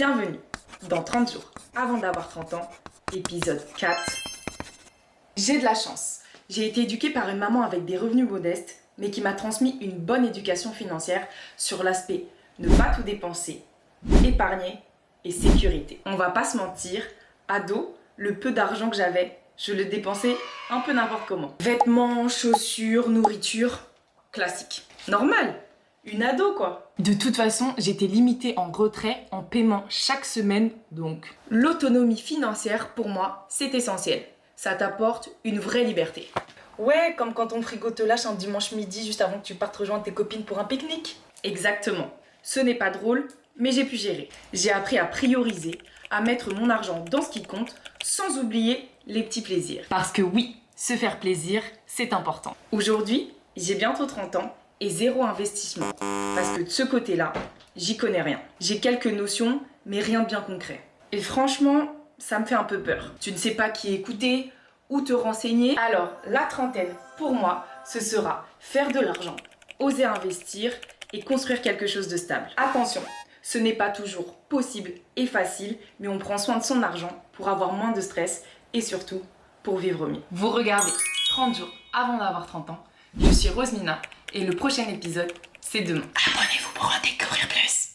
Bienvenue dans 30 jours avant d'avoir 30 ans, épisode 4. J'ai de la chance. J'ai été éduquée par une maman avec des revenus modestes, mais qui m'a transmis une bonne éducation financière sur l'aspect ne pas tout dépenser, épargner et sécurité. On va pas se mentir, ado, le peu d'argent que j'avais, je le dépensais un peu n'importe comment. Vêtements, chaussures, nourriture, classique. Normal, une ado quoi. De toute façon, j'étais limitée en retrait, en paiement chaque semaine, donc l'autonomie financière pour moi, c'est essentiel. Ça t'apporte une vraie liberté. Ouais, comme quand ton frigo te lâche un dimanche midi juste avant que tu partes rejoindre tes copines pour un pique-nique. Exactement. Ce n'est pas drôle, mais j'ai pu gérer. J'ai appris à prioriser, à mettre mon argent dans ce qui compte, sans oublier les petits plaisirs. Parce que oui, se faire plaisir, c'est important. Aujourd'hui, j'ai bientôt 30 ans et zéro investissement. Parce que de ce côté-là, j'y connais rien. J'ai quelques notions, mais rien de bien concret. Et franchement, ça me fait un peu peur. Tu ne sais pas qui écouter, où te renseigner. Alors, la trentaine, pour moi, ce sera faire de l'argent, oser investir et construire quelque chose de stable. Attention, ce n'est pas toujours possible et facile, mais on prend soin de son argent pour avoir moins de stress et surtout pour vivre mieux. Vous regardez 30 jours avant d'avoir 30 ans. Je suis Rosmina et le prochain épisode, c'est demain. Abonnez-vous pour en découvrir plus.